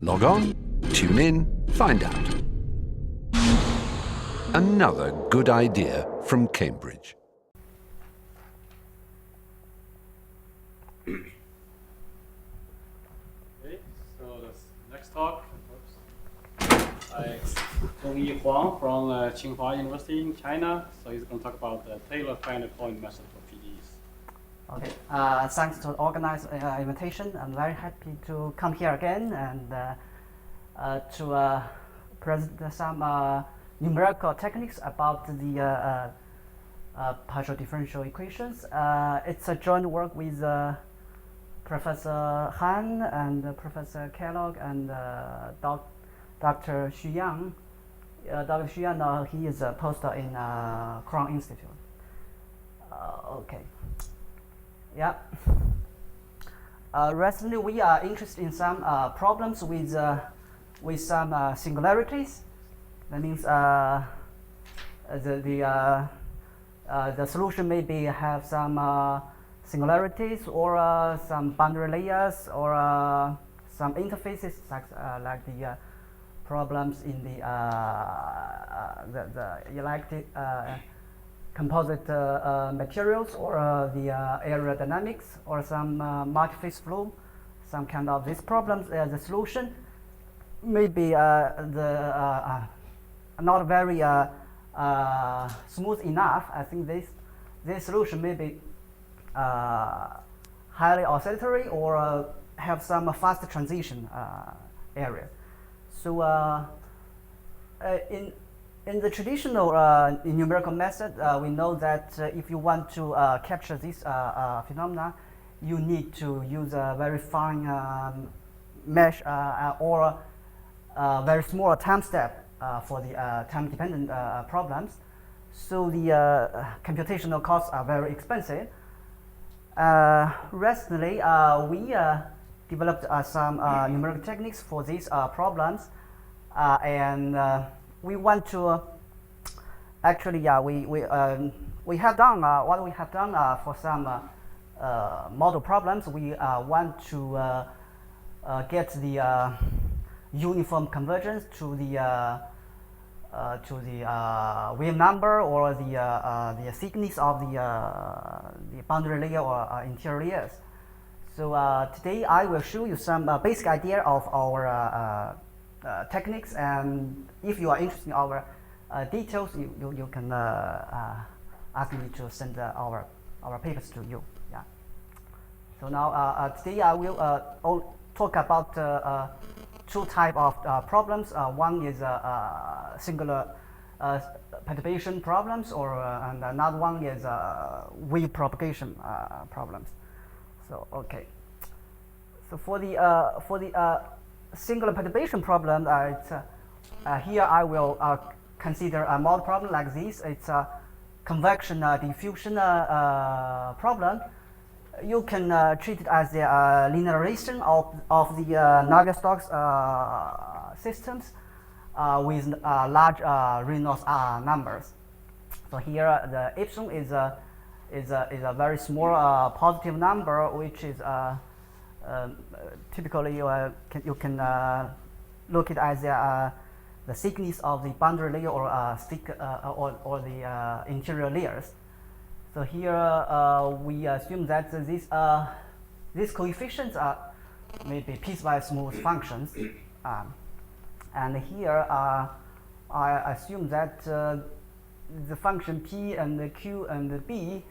Log on, tune in, find out. Another good idea from Cambridge. Okay, so the next talk, Zhongyi Huang from Tsinghua University in China. So he's going to talk about the Taylor finite point method for PDEs. Okay, thanks to the organized invitation. I'm very happy to come here again and to present some numerical techniques about the partial differential equations. It's a joint work with Professor Han and Professor Kellogg and Dr. Xu Yang. Dr. Xu Yang, he is a postdoc in Crown Institute. Okay. Yeah. Recently, we are interested in some problems with some singularities. That means the solution maybe have some singularities or some boundary layers or some interfaces like the problems in the electric composite materials or the aerodynamics or some multi-phase flow. Some kind of these problems, the solution may be not very smooth enough. I think this solution may be highly oscillatory or have some fast transition area. So in the traditional numerical method, we know that if you want to capture this phenomena, you need to use a very fine mesh or very small time step for the time-dependent problems. So the computational costs are very expensive. Recently, we developed some numerical techniques for these problems, and we want to actually, we have done what we have done for some model problems. We want to get the uniform convergence to the wave number or the thickness of the boundary layer or interior layers. So today I will show you some basic idea of our techniques, and if you are interested in our details, you can ask me to send our papers to you. Yeah. So now today I will talk about two types of problems. One is singular perturbation problems, and another one is wave propagation problems. So okay. So for the singular perturbation problem, here I will consider a model problem like this. It's a convection diffusion problem. You can treat it as the linearization of the Navier-Stokes systems with large Reynolds numbers. So here the epsilon is a very small positive number, which is typically you can look at as the thickness of the boundary layer or or the interior layers. So here we assume that these coefficients are maybe piecewise smooth functions, and here I assume that the function p and the q and the b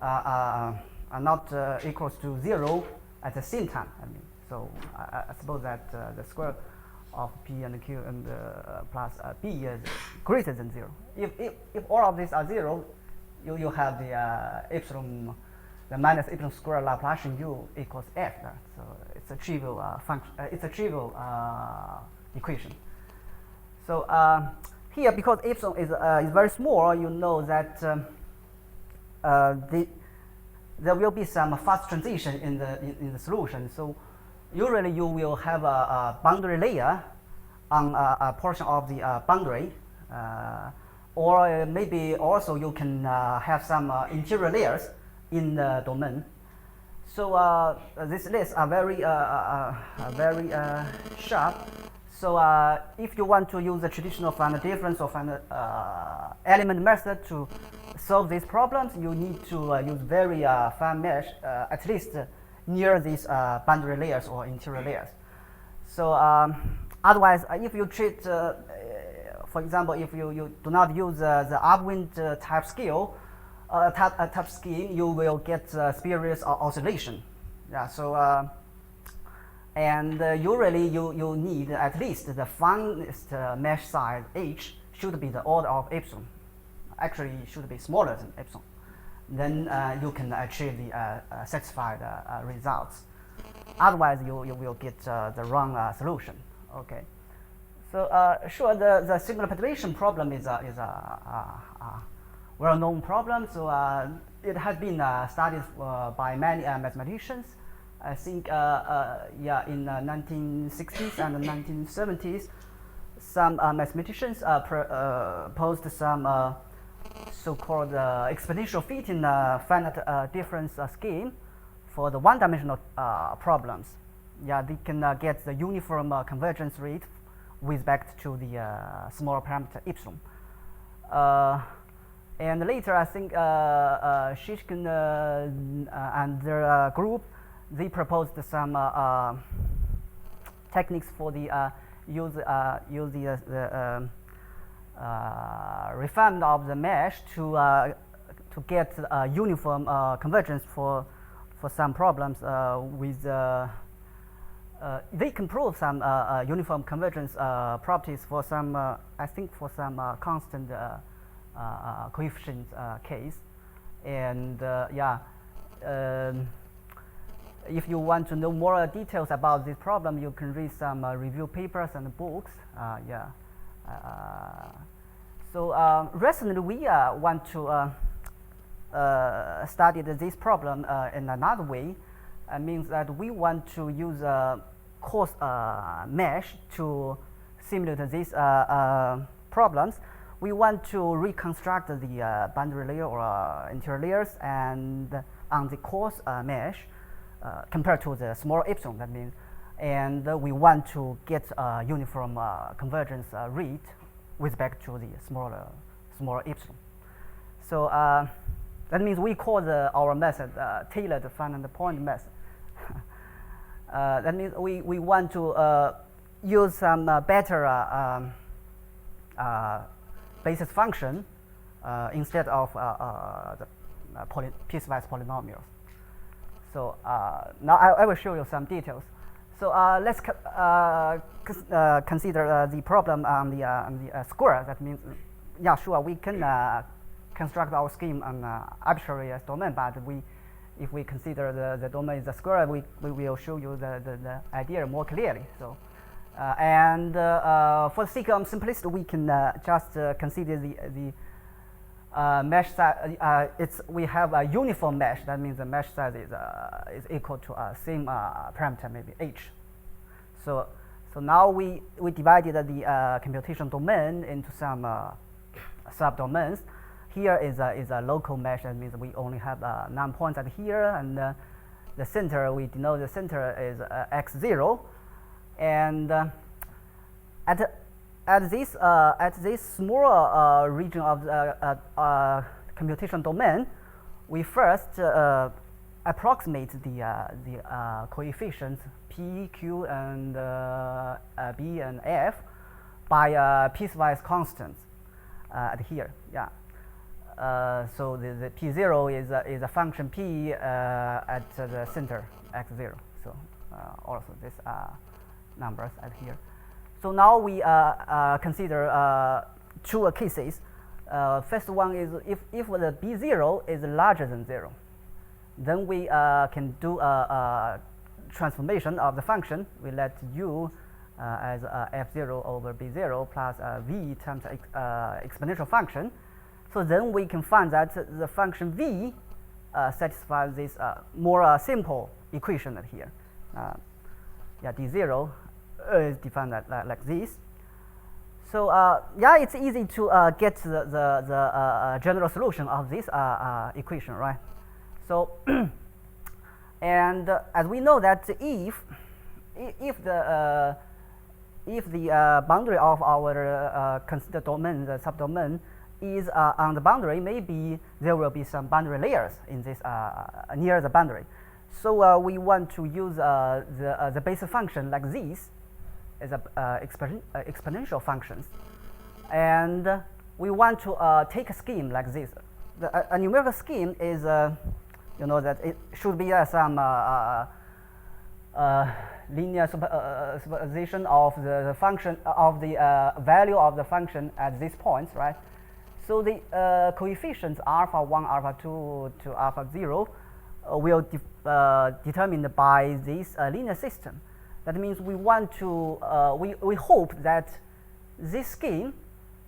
are not equals to 0 at the same time. I mean, so I suppose that the square of p and q and plus b is greater than 0. If all of these are 0, you have the epsilon, the minus epsilon square Laplacian u equals f. So it's a trivial function. It's a trivial equation. So here, because epsilon is very small, you know that there will be some fast transition in the solution. So usually you will have a boundary layer on a portion of the boundary. Or maybe also you can have some interior layers in the domain. So these lists are very sharp. So if you want to use the traditional finite difference or finite element method to solve these problems, you need to use very fine mesh, at least near these boundary layers or interior layers. So otherwise, if you treat, for example, if you do not use the upwind type scale, type scheme, you will get spurious oscillation. Yeah. So and usually you need at least the finest mesh size h should be the order of epsilon. Actually, it should be smaller than epsilon. Then you can achieve the satisfied results. Otherwise, you will get the wrong solution. Okay. So sure, the signal perturbation problem is a well-known problem. So it has been studied by many mathematicians. I think yeah, in 1960s and 1970s, some mathematicians posed some so-called exponential fitting finite difference scheme for the one-dimensional problems. Yeah, they can get the uniform convergence rate with respect to the smaller parameter epsilon. And later, I think Shishkin and their group, they proposed some techniques for the use the refinement of the mesh to get uniform convergence for some problems with they can prove some uniform convergence properties for some I think for some constant coefficient case. And yeah, if you want to know more details about this problem, you can read some review papers and books. Yeah. So recently we want to study this problem in another way. Means that we want to use a coarse mesh to simulate these problems. We want to reconstruct the boundary layer or interior layers and on the coarse mesh compared to the small epsilon. That means, and we want to get a uniform convergence rate with respect to the smaller epsilon. So that means we call our method tailored finite point method. That means we want to use some better basis function instead of the piecewise polynomials. So now I will show you some details. So let's consider the problem on the square. That means, yeah, sure, we can construct our scheme on arbitrary domain, but if we consider the domain is a square, we will show you the idea more clearly. So and for the sake of simplicity, we can just consider the mesh size. We have a uniform mesh. That means the mesh size is equal to a same parameter, maybe h. So now we divided the computation domain into some subdomains. Here is a local mesh. That means we only have 9 points at here, and the center, we denote the center is x0, and at this small region of the computation domain, we first approximate the coefficients p, q, and b and f by piecewise constants at here. Yeah. So the p0 is a function p at the center x0. So also these numbers at here. So now we consider 2 cases. First one is if the b0 is larger than 0, then we can do a transformation of the function. We let u as f0 over b0 plus v times exponential function. So then we can find that the function v satisfies this more simple equation at here. Yeah, d0 is defined like this. So yeah, it's easy to get the general solution of this equation, right? So And as we know that if the boundary of our considered domain, the subdomain, is on the boundary, maybe there will be some boundary layers in this near the boundary. So we want to use the basic function like this as exponential functions, and we want to take a scheme like this. A numerical scheme is, you know, that it should be some linear superposition of the function of the value of the function at these points, right? So the coefficients alpha 1, alpha 2 to alpha 0 will determined by this linear system. That means we want to we hope that this scheme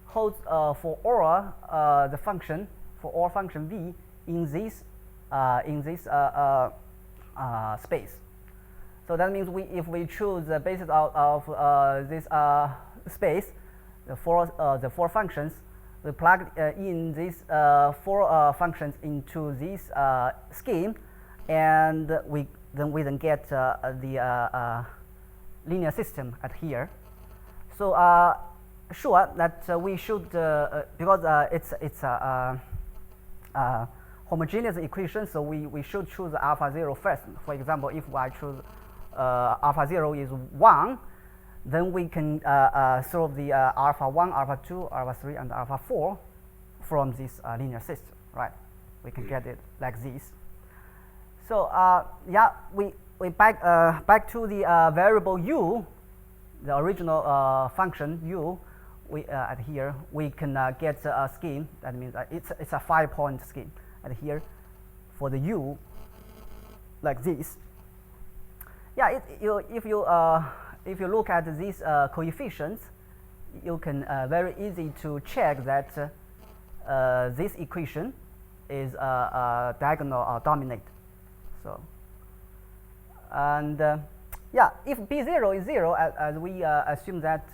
holds for all the function v in this space. So that means if we choose the basis of this space, the four functions, we plug in these four functions into this scheme, and we then get the linear system at here. So sure that we should because it's a homogeneous equation, so we should choose alpha 0 first. For example, if I choose alpha 0 is 1, then we can solve the alpha 1, alpha 2, alpha 3, and alpha 4 from this linear system, right? We can get it like this. So yeah, we back to the variable u, the original function u. We at here we can get a scheme. That means it's a 5-point scheme at here for the u like this. Yeah, if you look at these coefficients, you can very easy to check that this equation is diagonal dominant. So, and yeah, if b0 is 0, as we assume that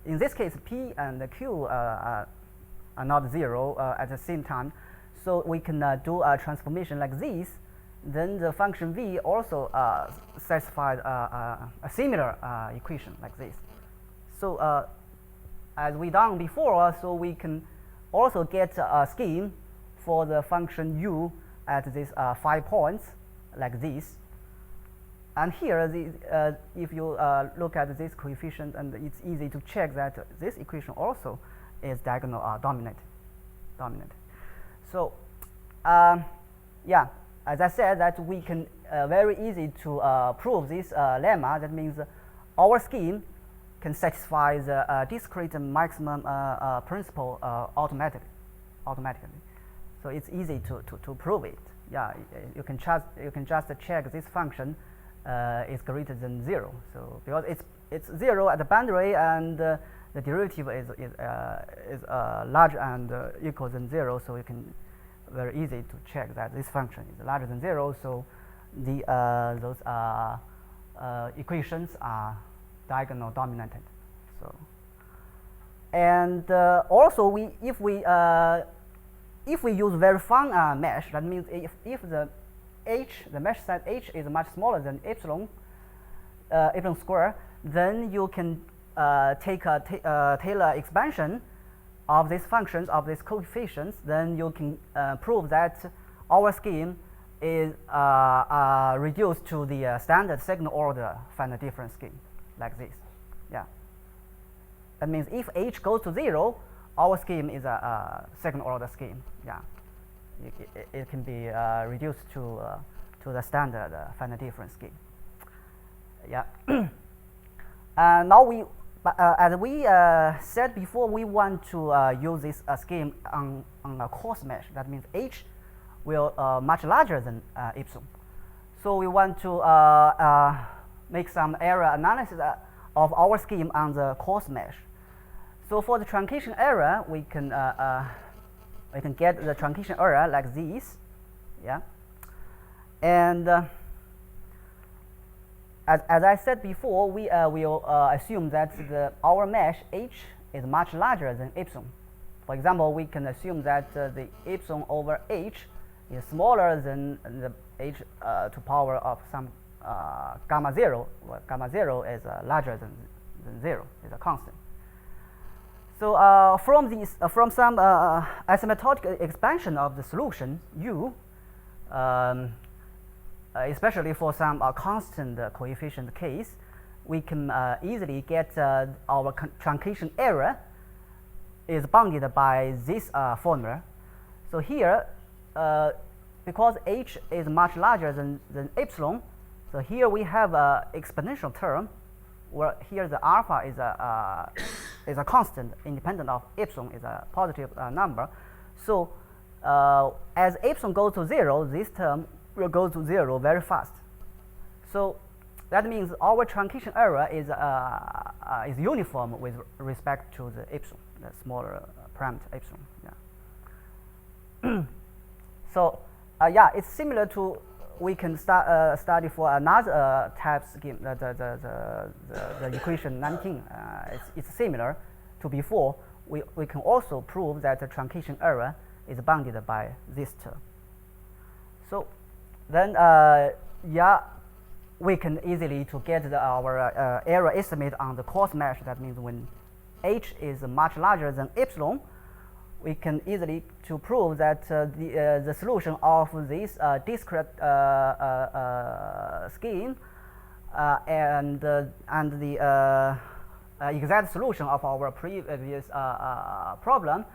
in this case p and q are not 0 at the same time, so we can do a transformation like this. Then the function v also satisfies a similar equation like this. So as we done before, so we can also get a scheme for the function u at these 5 points like this. And here, if you look at this coefficient, and it's easy to check that this equation also is diagonal dominant. So yeah, as I said, that we can very easy to prove this lemma. That means our scheme can satisfy the discrete maximum principle automatically. So it's easy to prove it. Yeah, you can just check this function is greater than 0. So because it's 0 at the boundary, and the derivative is larger and equal than 0, so you can very easy to check that this function is larger than 0. So the those equations are diagonal dominated. So, and also if we use very fine mesh, that means if the mesh set h is much smaller than epsilon square, then you can take a Taylor expansion of these functions, of these coefficients. Then you can prove that our scheme is reduced to the standard second order finite difference scheme like this. Yeah, that means if h goes to 0, our scheme is a second order scheme. Yeah, it can be reduced to the standard finite difference scheme. Yeah. And now as we said before, we want to use this scheme on a coarse mesh. That means h will much larger than epsilon. So we want to make some error analysis of our scheme on the coarse mesh. So for the truncation error, we can get the truncation error like this. Yeah, and as I said before, we will assume that our mesh h is much larger than epsilon. For example, we can assume that the epsilon over h is smaller than the h to power of some gamma 0, well, gamma 0 is larger than 0, is a constant. So from some asymptotic expansion of the solution U, especially for some constant coefficient case, we can easily get our truncation error is bounded by this formula. So here, because h is much larger than epsilon, so here we have an exponential term, where here the alpha is a constant independent of epsilon, is a positive number. So as epsilon goes to 0, this term will go to 0 very fast. So that means our truncation error is uniform with respect to the epsilon, the smaller parameter epsilon. Yeah. So yeah, it's similar to we can study for another type scheme, the equation 19. It's similar to before. We can also prove that the truncation error is bounded by this term. So then, yeah, we can easily to get our error estimate on the coarse mesh. That means when h is much larger than epsilon, we can easily to prove that the solution of this discrete scheme and the exact solution of our previous problem,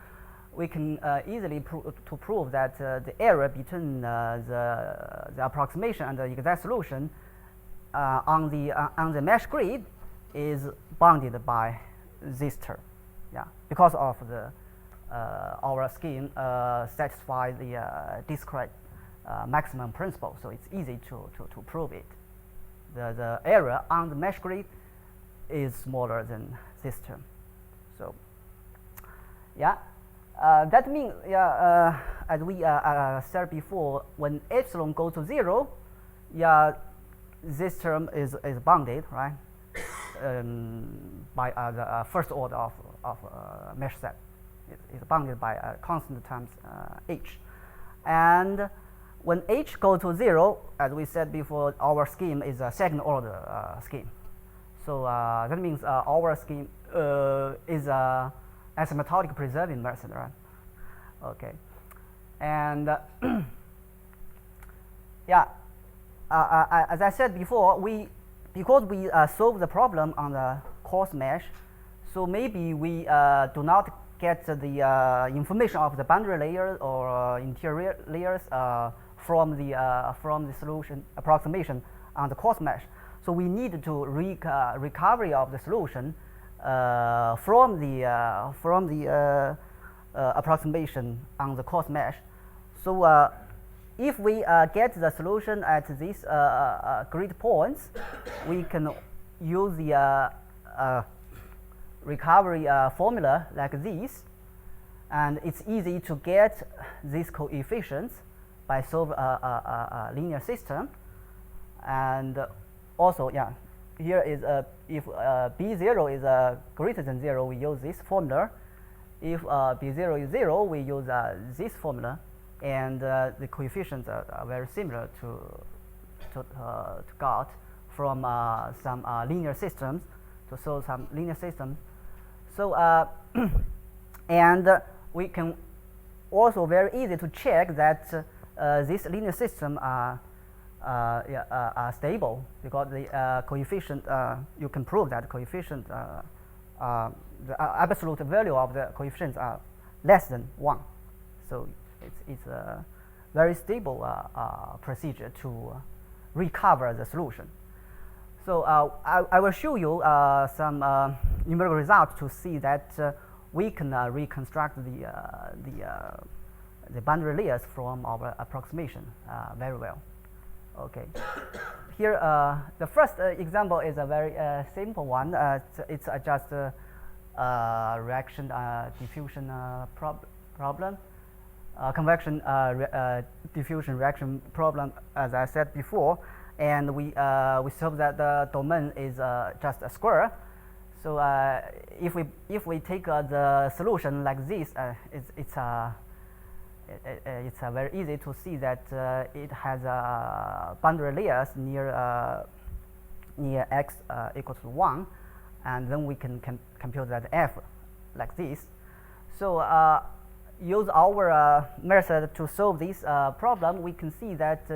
we can easily prove that the error between the approximation and the exact solution on the mesh grid is bounded by this term. Yeah, because of the our scheme satisfies the discrete maximum principle, so it's easy to prove it. The error on the mesh grid is smaller than this term. So yeah, that means yeah, as we said before, when epsilon goes to 0, yeah, this term is bounded, right, by the first order of mesh set. Is bounded by a constant times h. And when h goes to 0, as we said before, our scheme is a second order scheme. So that means our scheme is a asymptotic preserving method, right? Okay. And yeah, as I said before, because we solve the problem on the coarse mesh, so maybe we do not get the information of the boundary layer or interior layers from the solution approximation on the coarse mesh. So we need to recovery of the solution from the approximation on the coarse mesh. So if we get the solution at these grid points, we can use the recovery formula like this, and it's easy to get these coefficients by solve a linear system. And also, yeah, here is if b0 is greater than 0, we use this formula. If b0 is 0, we use this formula, and the coefficients are very similar to got from some linear systems, to solve some linear systems. So and we can also very easy to check that this linear system are stable, because the coefficient, you can prove that coefficient, the absolute value of the coefficients are less than 1. So it's a very stable procedure to recover the solution. So I will show you some numerical results to see that we can reconstruct the boundary layers from our approximation very well. Okay. Here, the first example is a very simple one. It's just a reaction diffusion problem, convection diffusion reaction problem, as I said before. And we solve that the domain is just a square. So if we take the solution like this, it's very easy to see that it has boundary layers near x equals to 1, and then we can compute that f like this. So use our method to solve this problem. We can see that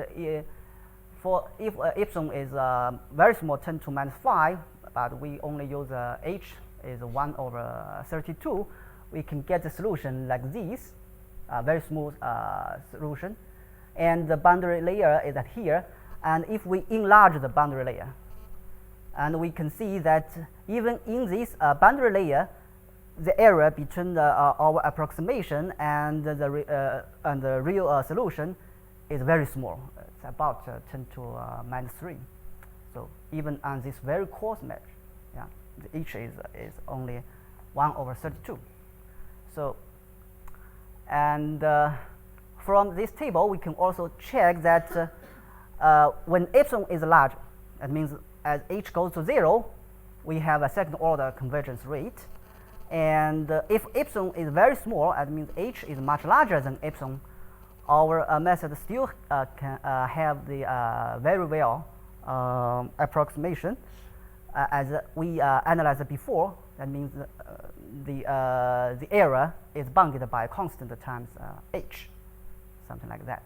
if epsilon is very small, 10 to minus 5, but we only use h is 1 over 32, we can get the solution like this, very smooth solution, and the boundary layer is at here. And if we enlarge the boundary layer, and we can see that even in this boundary layer, the area between our approximation and the real solution is very small. It's about 10 to minus 3. So even on this very coarse mesh, yeah, the h is only 1 over 32. So, and from this table, we can also check that when epsilon is large, that means as h goes to 0, we have a second order convergence rate. And if epsilon is very small, that means h is much larger than epsilon, our method still can have the very well approximation as we analyzed before. That means the error is bounded by constant times h, something like that.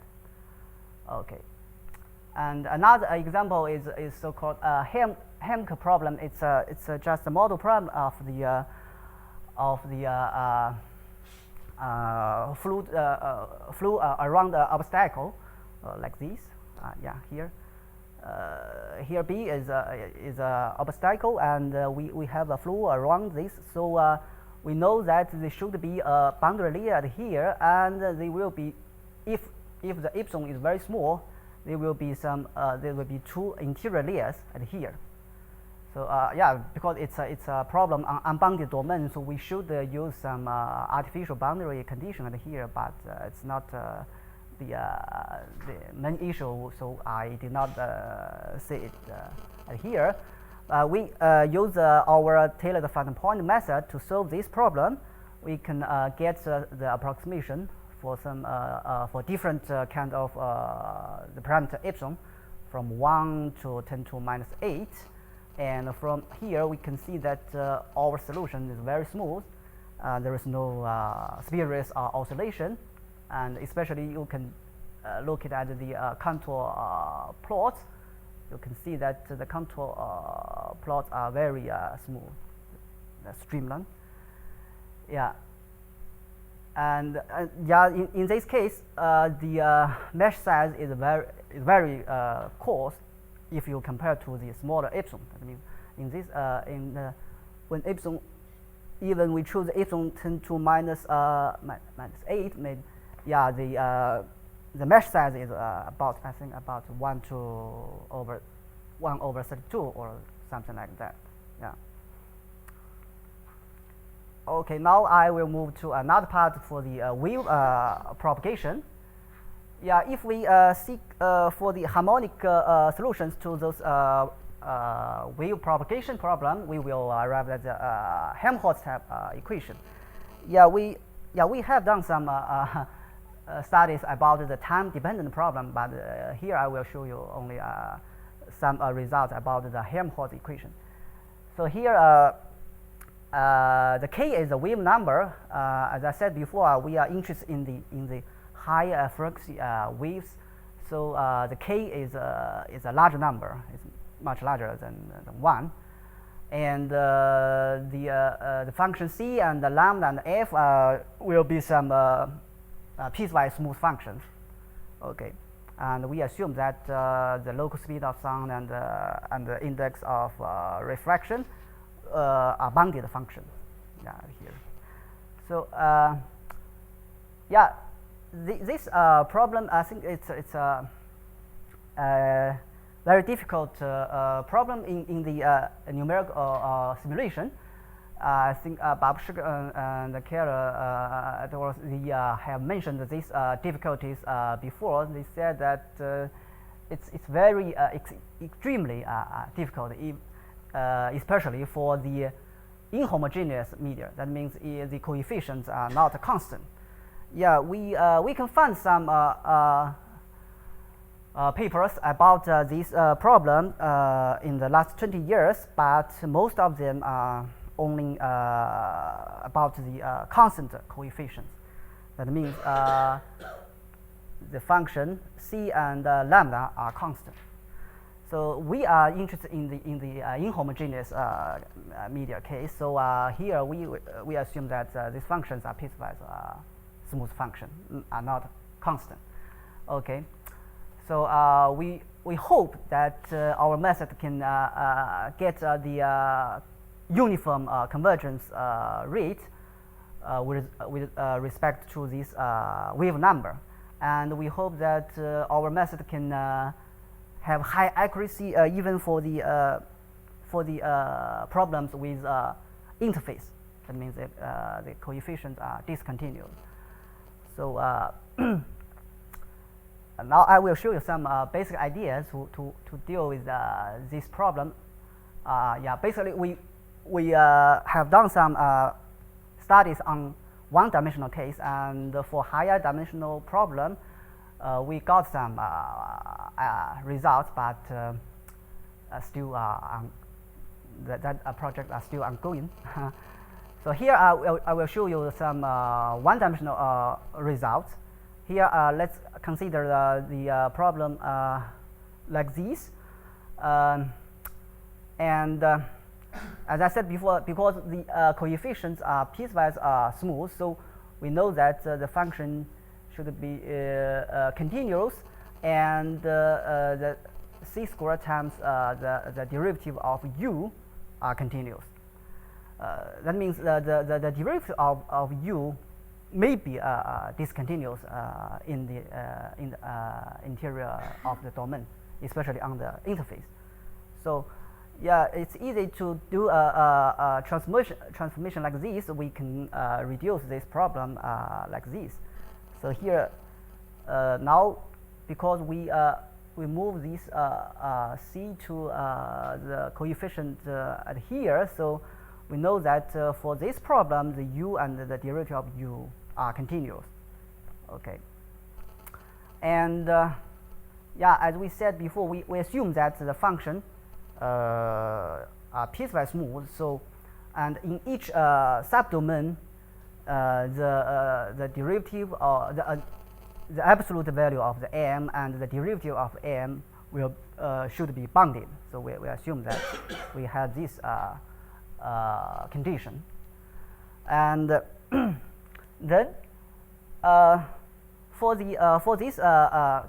Okay. And another example is so-called Hemke problem. It's just a model problem of the flew around the obstacle like this. Yeah, here. Here B is a obstacle, and we have a flew around this. So we know that there should be a boundary layer here, and they will be, if the epsilon is very small, there will be two interior layers at here. So yeah, because it's a problem on unbounded domain, so we should use some artificial boundary condition at here, but it's not the main issue, so I did not say it at here. We use our tailored function point method to solve this problem. We can get the approximation for some for different kind of the parameter epsilon from 1 to 10 to minus 8. And from here, we can see that our solution is very smooth. There is no spurious oscillation, and especially you can look at the contour plots. You can see that the contour plots are very smooth, streamlined. Yeah, and yeah, in this case, the mesh size is very coarse if you compare to the smaller epsilon. That means in this when epsilon, even we choose epsilon 10 to minus 8, maybe, yeah, the mesh size is about, I think, about 1 over 32 or something like that. Yeah. Okay, now I will move to another part for the wave propagation. Yeah, if we seek for the harmonic solutions to those wave propagation problem, we will arrive at the Helmholtz type equation. Yeah, we have done some studies about the time-dependent problem, but here I will show you only some results about the Helmholtz equation. So here, the k is the wave number. As I said before, we are interested in the high frequency waves. So the k is a large number. It's much larger than 1. And the function c and the lambda and f will be some piecewise smooth functions. Okay, and we assume that the local speed of sound and the index of refraction are bounded functions. Yeah, here. So yeah, this problem, I think it's a very difficult problem in the numerical simulation. I think Bob Sugar and Keller have mentioned these difficulties before. They said that it's very extremely difficult, especially for the inhomogeneous media. That means the coefficients are not constant. yeah, we can find some papers about this problem in the last 20 years, but most of them are only about the constant coefficients. That means the function c and lambda are constant. So we are interested in the inhomogeneous media case. So here we assume that these functions are piecewise smooth function, are not constant. Okay. So we hope that our method can get the uniform convergence rate with respect to this wave number, and we hope that our method can have high accuracy even for the problems with interface. That means that the coefficients are discontinuous. So now I will show you some basic ideas to deal with this problem. Yeah, basically we have done some studies on one-dimensional case, and for higher dimensional problem, we got some results, but still that project are still ongoing. So here I will show you some one-dimensional results. Here let's consider the problem like this, and as I said before, because the coefficients are piecewise smooth, so we know that the function should be continuous, and the c squared times the derivative of u are continuous. That means the derivative of u may be discontinuous in the interior of the domain, especially on the interface. So yeah, it's easy to do a transformation like this. We can reduce this problem like this. So here now, because we move this c to the coefficient at here, so we know that for this problem, the u and the derivative of u are continuous. Okay. And yeah, as we said before, we assume that the function are piecewise smooth. So, and in each subdomain, the derivative or the absolute value of the m and the derivative of m will should be bounded. So we assume that we have this condition, and then for this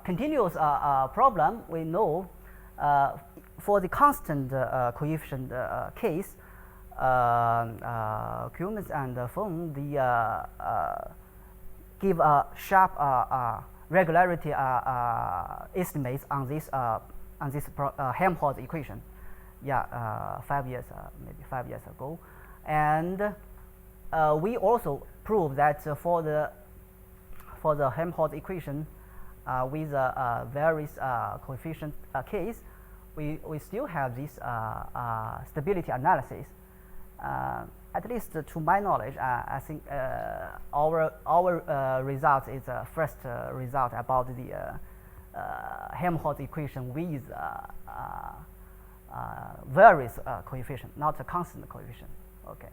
continuous problem, we know for the constant coefficient case, Cummins and Feng give a sharp regularity estimates on this Helmholtz equation. Yeah, 5 years, maybe 5 years ago, and we also prove that for the Helmholtz equation with various coefficient case, we still have this stability analysis. At least to my knowledge, I think our result is the first result about the Helmholtz equation with various coefficient, not a constant coefficient. Okay,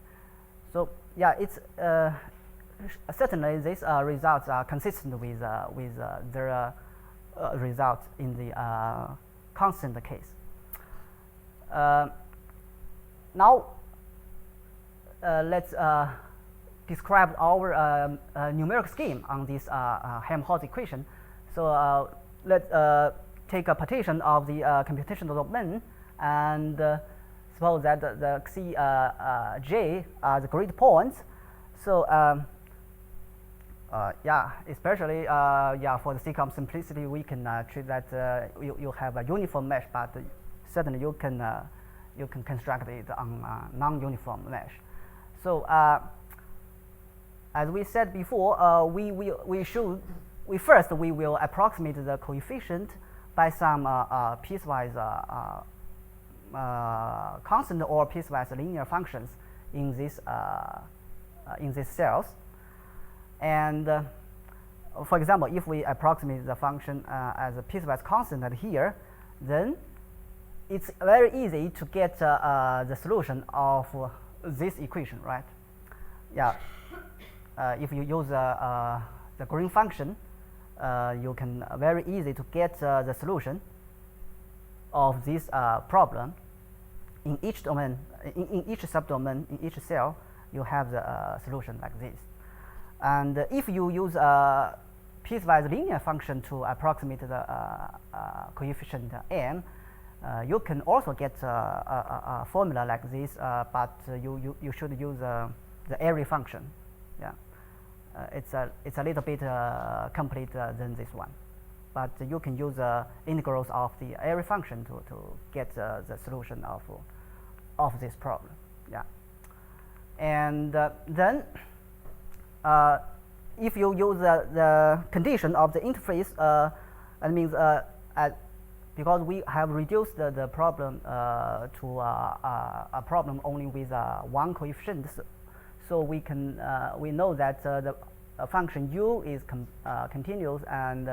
so yeah, it's certainly these results are consistent with their results in the constant case. Now let's describe our numerical scheme on this Helmholtz equation. So let's take a partition of the computational domain, and suppose that the C J are the grid points. So yeah, especially yeah, for the sake of simplicity, we can treat that you have a uniform mesh, but certainly you can construct it on non-uniform mesh. So as we said before, we first will approximate the coefficient by some piecewise constant or piecewise linear functions in this cells, and for example, if we approximate the function as a piecewise constant at here, then it's very easy to get the solution of this equation, right? Yeah. If you use the Green function, you can very easy to get the solution of this problem. In each domain, in each subdomain, in each cell, you have the solution like this. And if you use a piecewise linear function to approximate the coefficient m, you can also get a formula like this, but you should use the area function. Yeah, it's a little bit complete than this one, but you can use integrals of the area function to get the solution of this problem. Yeah, and then if you use the condition of the interface, that means because we have reduced the problem to a problem only with one coefficient, so we can we know that the function u is continuous, and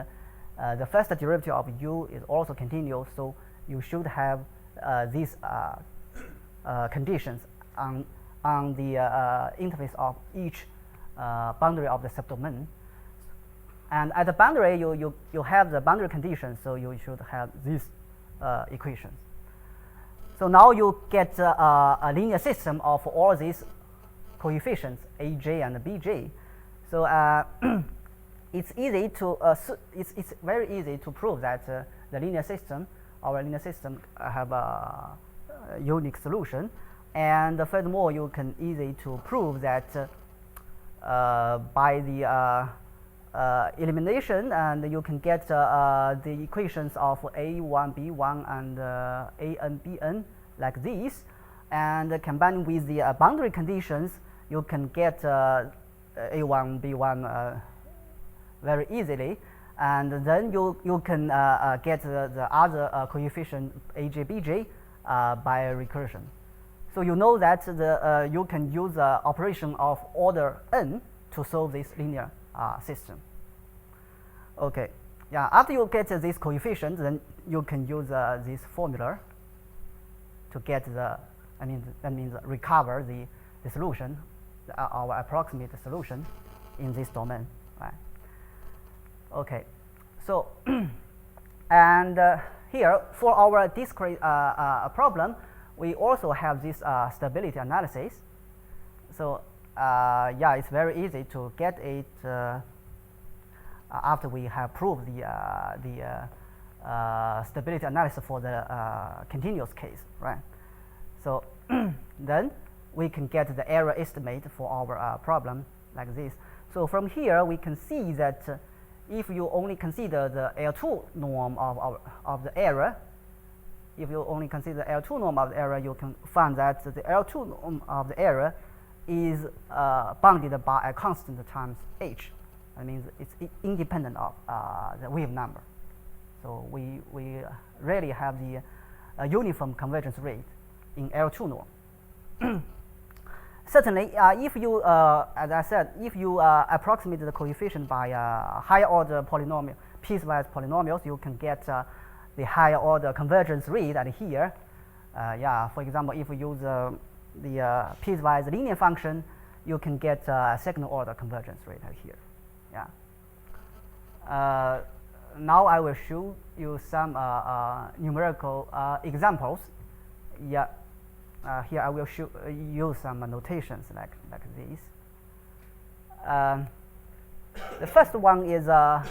the first derivative of u is also continuous. So you should have these conditions on the interface of each boundary of the subdomain. And at the boundary, you have the boundary conditions, so you should have these equations. So now you get a linear system of all these coefficients, aj and bj. So it's easy to it's very easy to prove that the linear system, our linear system, have a unique solution. And furthermore, you can easily to prove that by the elimination, and you can get the equations of a1, b1, and an, bn like this, and combining with the boundary conditions, you can get a1, b1 very easily, and then you can get the other coefficient aj, bj by recursion. So you know that you can use operation of order n to solve this linear system. Okay, yeah. After you get this coefficient, then you can use this formula to get the. I mean, that means recover the solution, our approximate solution in this domain, right? Okay, so and here for our discrete problem, we also have this stability analysis. So yeah, it's very easy to get it after we have proved the stability analysis for the continuous case, right? So then we can get the error estimate for our problem like this. So from here we can see that if you only consider the L2 norm of the error, if you only consider the L2 norm of the error, you can find that the L2 norm of the error is bounded by a constant times h. That means it's independent of the wave number. So we rarely have the uniform convergence rate in L2 norm. Certainly, if you, as I said, if you approximate the coefficient by higher order polynomial, piecewise polynomials, you can get the higher order convergence rate at here. Yeah, for example, if you use the piecewise linear function, you can get a second order convergence rate at here. Yeah. Now I will show you some numerical examples. Yeah. Here I will use some notations like this. The first one is a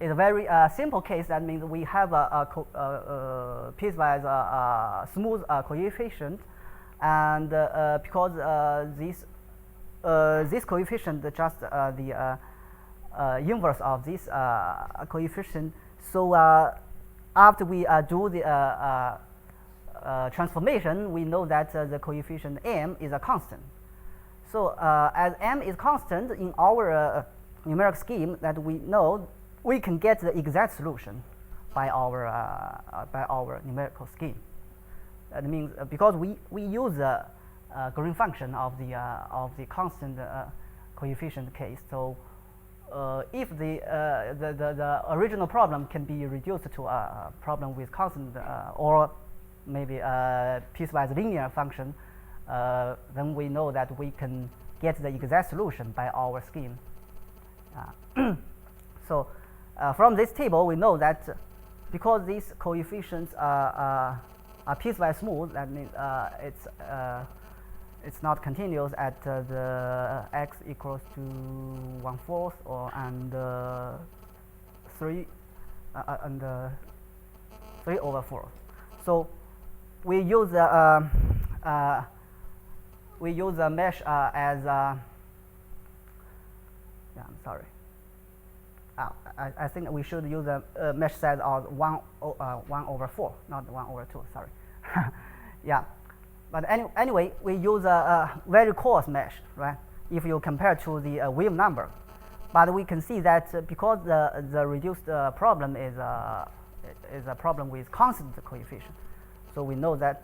very simple case. That means we have a piecewise smooth coefficient, and because this coefficient is just the inverse of this coefficient, so after we do the transformation, we know that the coefficient m is a constant. So as m is constant in our numeric scheme, that we know we can get the exact solution by our numerical scheme. That means because we use the Green function of the constant coefficient case, so if the original problem can be reduced to a problem with constant or maybe a piecewise linear function, then we know that we can get the exact solution by our scheme. So from this table, we know that because these coefficients are piecewise smooth, that means it's not continuous at the x equals to 1/4 or and 3 and 3/4. So we use the mesh as yeah, I'm sorry. I think we should use a mesh size of 1/4, not 1/2. Sorry. Yeah. But anyway, we use a very coarse mesh, right? If you compare to the wave number, but we can see that because the reduced problem is a problem with constant coefficient, so we know that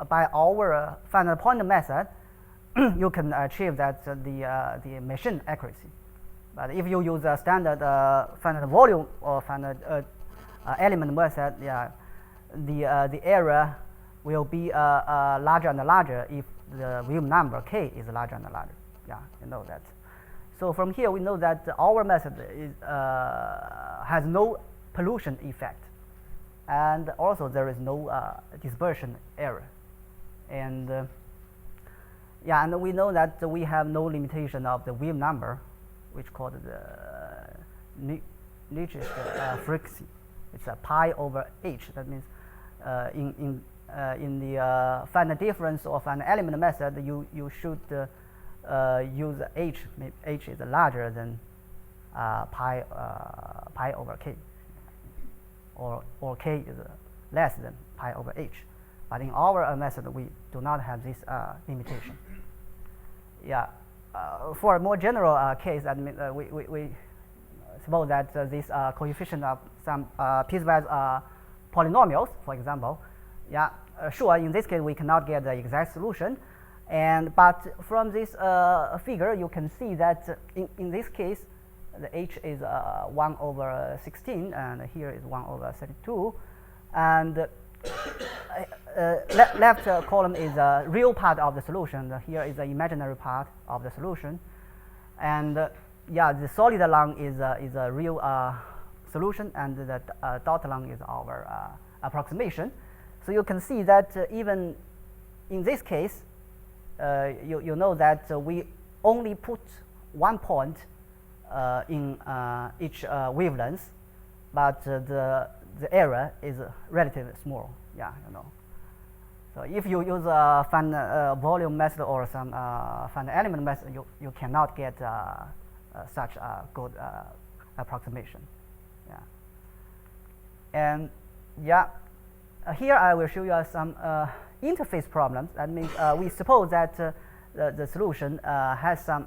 by our finite point method, you can achieve that the machine accuracy. But if you use a standard finite volume or finite element method, yeah, the error will be larger and larger if the wave number k is larger and larger. Yeah, you know that. So from here we know that our method has no pollution effect, and also there is no dispersion error, and yeah, and we know that we have no limitation of the wave number, which called the Nietzsche's frequency. It's a pi over h. That means in the finite difference or finite element method, you should use h. Maybe h is larger than pi over k, or k is less than pi over h. But in our method, we do not have this limitation. Yeah. For a more general case, I mean, we suppose that this coefficient of some piecewise polynomials, for example, yeah, sure, in this case we cannot get the exact solution, but from this figure you can see that in this case the h is 1/16 and here is 1/32, and left column is a real part of the solution. Here is the imaginary part of the solution, and yeah, the solid line is a real solution, and the dotted line is our approximation. So you can see that even in this case, you know that we only put one point in each wavelength, but the error is relatively small. Yeah, you know. So if you use a finite volume method or some finite element method, you cannot get such a good approximation. Yeah. And yeah, here I will show you some interface problems. That means we suppose that the solution has some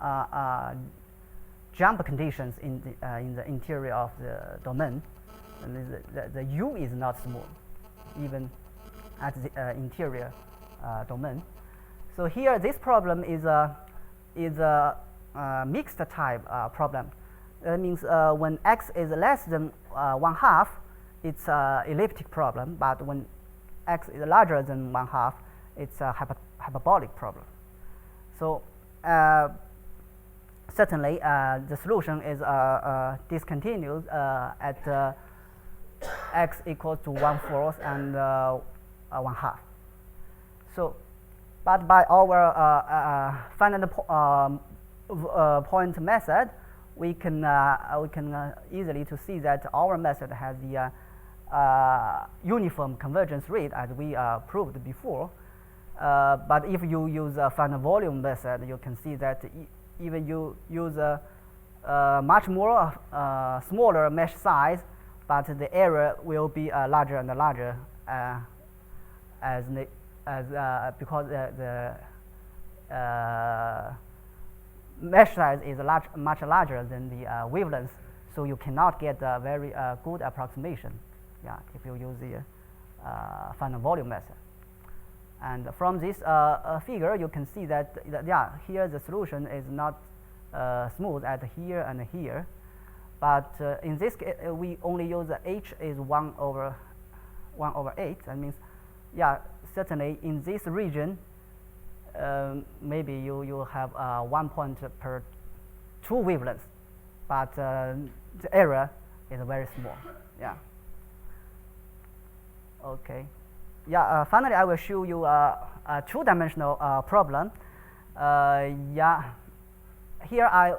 jump conditions in the interior of the domain, and the U is not smooth, even at the interior domain. So here, this problem is a mixed type problem. That means when x is less than 1/2, it's an elliptic problem. But when x is larger than 1/2, it's a hyperbolic problem. So certainly, the solution is discontinuous at x equals to 1/4 and 1/2. So, but by our finite point method, we can easily to see that our method has the uniform convergence rate, as we proved before. But if you use a finite volume method, you can see that even you use a much more smaller mesh size, but the error will be larger and larger because the mesh size is much larger than the wavelength, so you cannot get a very good approximation. Yeah, if you use the finite volume method. And from this figure, you can see that yeah, here the solution is not smooth at here and here, But in this case, we only use h is 1 over 8. That means, yeah, certainly in this region, maybe you have 1 point per 2 wavelengths, but the error is very small. Yeah. Okay. Yeah. Finally, I will show you a two-dimensional problem. Yeah. Here I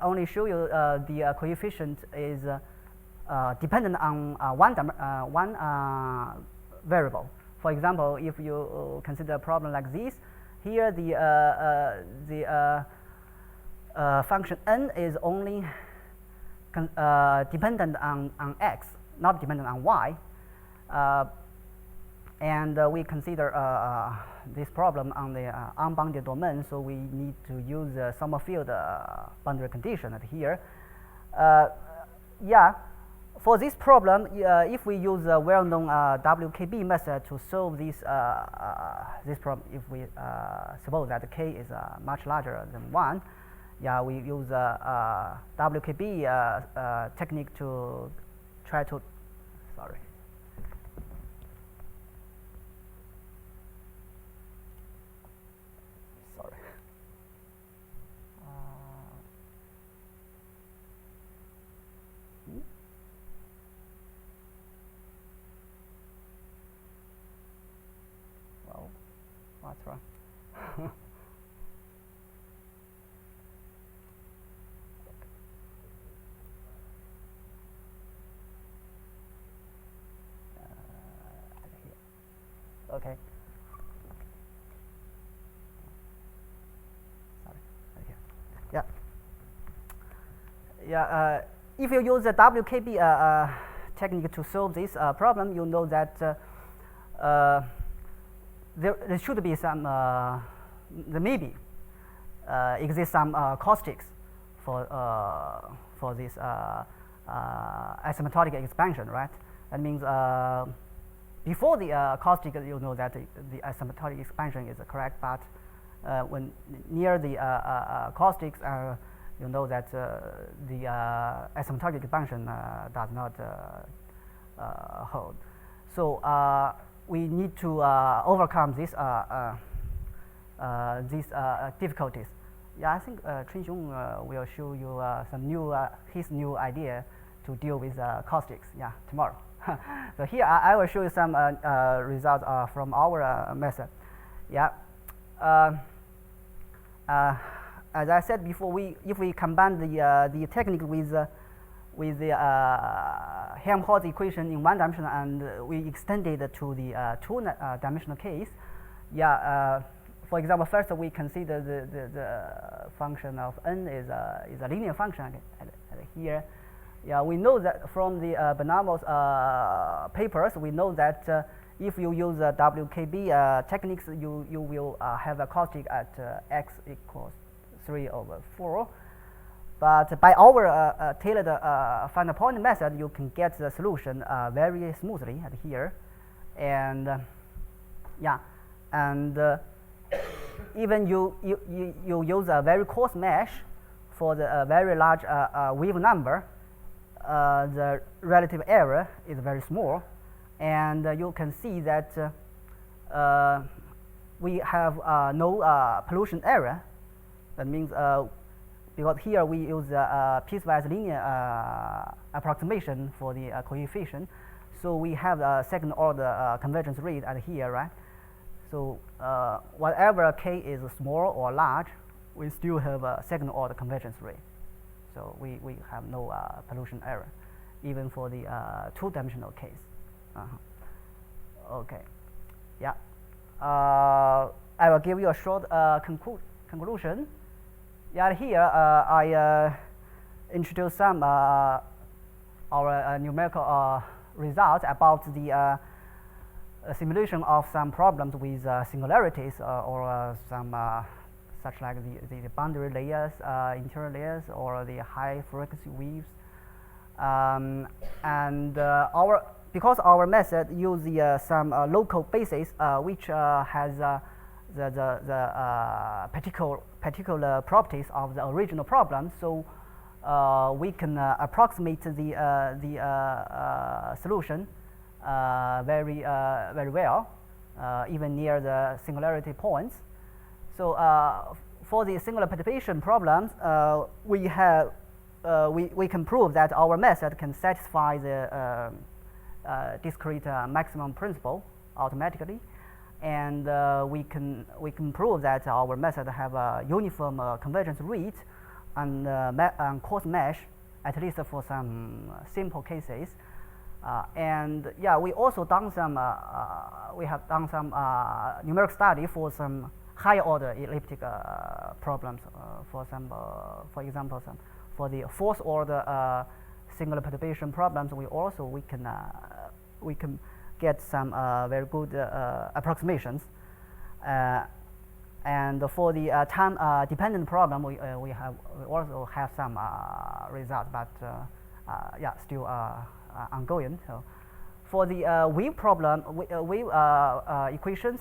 only show you the coefficient is dependent on one variable. For example, if you consider a problem like this, here the function n is only dependent on x, not dependent on y. And we consider this problem on the unbounded domain, so we need to use Sommerfield boundary condition here. Yeah, for this problem, if we use a well-known WKB method to solve this this problem, if we suppose that k is much larger than 1, yeah, we use WKB technique to try to, sorry. Well, what's wrong? Okay. Sorry. Here. Yeah. Yeah. If you use the WKB technique to solve this problem, you know that there should be some, there maybe exists some caustics for this asymptotic expansion, right? That means before the caustic, you know that the asymptotic expansion is correct, but when near the caustics, you know that the asymptotic expansion does not hold. So we need to overcome these difficulties. Yeah, I think Tsinghua will show you some new his new idea to deal with caustics. Yeah, tomorrow. So here I will show you some results from our method. Yeah. As I said before, if we combine the technique with the Helmholtz equation in one dimension and we extend it to the two-dimensional case, yeah. For example, first we consider the function of n is a linear function here. Yeah, we know that from the Benamos papers, we know that if you use WKB techniques, you will have a caustic at x equals 3 over 4. But by our tailored final point method, you can get the solution very smoothly at here. And yeah, and even you use a very coarse mesh for the very large wave number, the relative error is very small, and you can see that we have no pollution error. That means because here we use piecewise linear approximation for the coefficient, so we have a second order convergence rate at here, right? So whatever k is small or large, we still have a second order convergence rate. So we have no pollution error, even for the two-dimensional case. Okay, yeah. I will give you a short conclusion. Yeah, here I introduce some our numerical results about the simulation of some problems with singularities or some such like the boundary layers, interior layers, or the high frequency waves. And because our method uses some local basis which has the particular properties of the original problem, so we can approximate the solution very well, even near the singularity points. So for the singular perturbation problems, we can prove that our method can satisfy the discrete maximum principle automatically, and we can prove that our method have a uniform convergence rate and coarse mesh, at least for some simple cases. And yeah, we also done some numeric study for some higher order elliptic problems. For example, for the fourth order singular perturbation problems, we can get some very good approximations. And for the time dependent problem, we also have some results, but yeah, still ongoing. So for the wave problem, wave equations,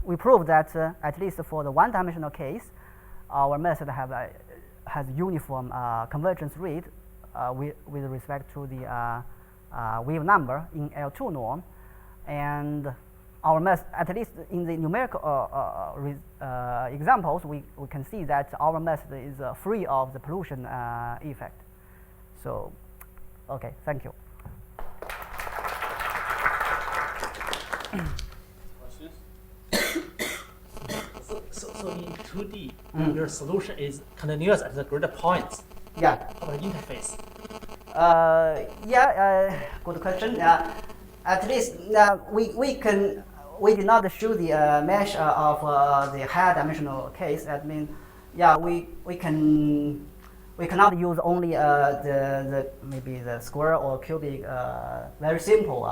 we proved that at least for the one-dimensional case, our method has uniform convergence rate with respect to the wave number in L2 norm, and our method, at least in the numerical examples, we can see that our method is free of the pollution effect. So, okay, thank you. So in 2D, your solution is continuous at the grid points. Yeah. How about the interface? Good question. At least we did not show the mesh of the higher dimensional case. That means, yeah, we cannot use only maybe the square or cubic very simple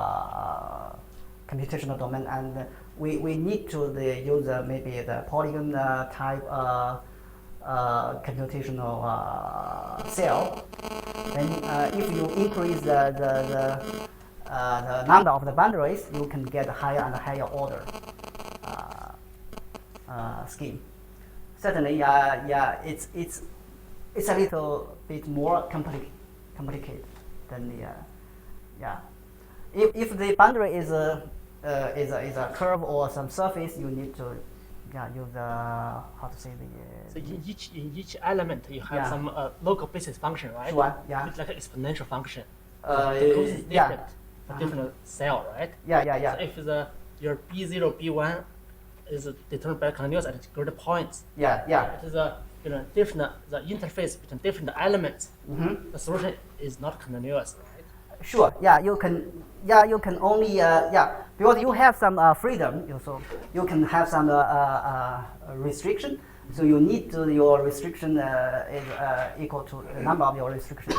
computational domain, and we need to use maybe the polygon type computational cell. Then if you increase the number of the boundaries, you can get higher and higher order scheme. Certainly, it's a little bit more complicated than the If the boundary is a curve or some surface, you need to use how to say the. So in each element you have some local basis function, right? Sure. Yeah. It's like an exponential function. The code is different for different cell, right? Yeah. So if your B0, B1 is determined by continuous at grid points. Yeah. It is different the interface between different elements. Mm-hmm. The solution is not continuous, right? Sure. You can only because you have some freedom. You can have some restriction. So you need your restriction is equal to the number of your restrictions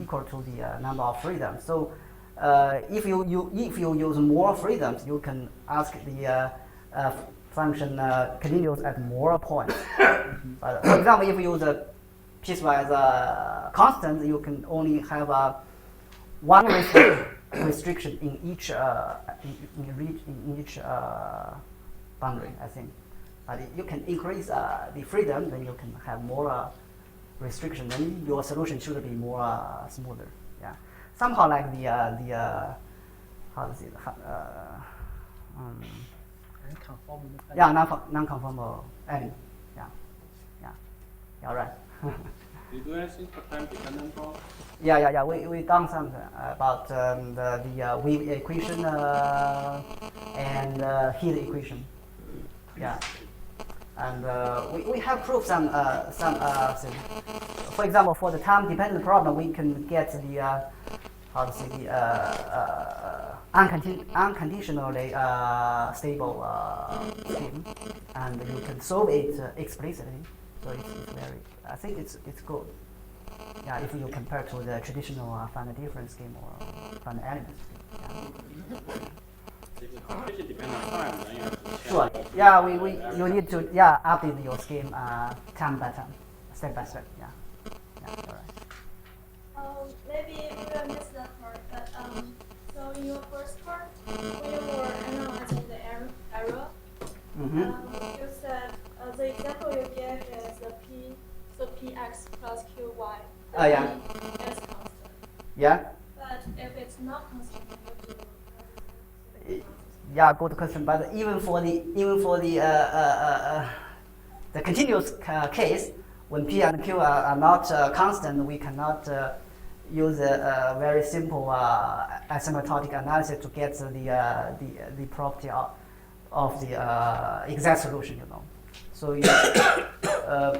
equal to the number of freedoms. So if you use more freedoms, you can ask the function continuous at more points. But for example, if you use a piecewise constant, you can only have one restriction in each boundary, I think. But you can increase the freedom, then you can have more restriction. Then your solution should be more smoother. Yeah, somehow like the how to say non-conformal element. Yeah, right. Do you do anything for time dependent problem? Yeah. We done something about the wave equation and heat equation. Yeah, and we have proved some things. For example, for the time dependent problem, we can get the how to say the unconditionally stable scheme, and you can solve it explicitly. So it's very, I think it's good. Yeah, if you compare to the traditional finite difference scheme or finite element scheme. If the completely depends on time, then you have to check. Sure. Yeah, you need to update your scheme time by time, step by step. Yeah. All right. Maybe we will miss that part, but so in your first part, when you were analyzing the error, Mm-hmm. you said the example you gave is the P. So so px plus qy. Yeah. P is constant. Yeah. But if it's not constant, then you have to. Yeah, good question. But even for the continuous case, when p and q are not constant, we cannot use a very simple asymptotic analysis to get the property of the exact solution. You know. So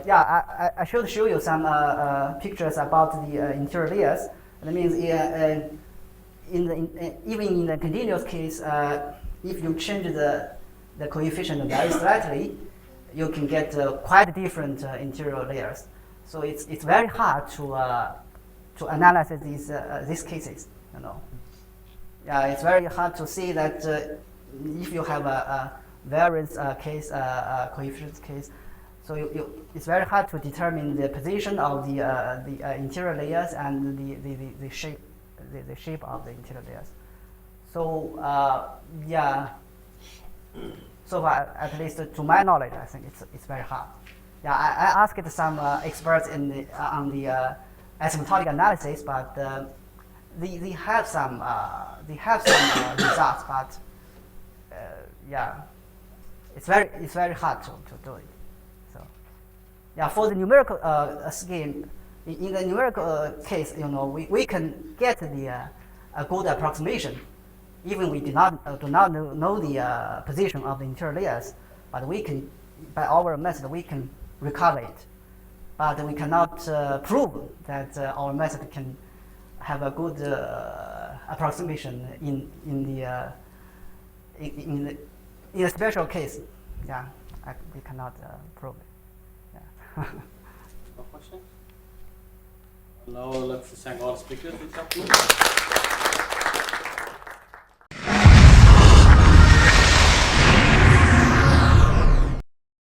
yeah, I should show you some pictures about the interior layers. That means even in the continuous case, if you change the coefficient very slightly, you can get quite different interior layers. So it's very hard to analyze these cases. You know, yeah, it's very hard to see that if you have a variance case, coefficient case. So it's very hard to determine the position of the interior layers and the shape of the interior layers. So yeah, so far at least to my knowledge, I think it's very hard. Yeah, I asked some experts on the asymptotic analysis, but they have some results, but yeah, it's very hard to do it. So yeah, for the numerical scheme, in the numerical case, you know, we can get a good approximation, even we do not know the position of the interior layers, but we can, by our method, we can recover it. But we cannot prove that our method can have a good approximation in a special case. Yeah, we cannot prove it. Yeah. No question? Now let's thank all speakers this afternoon.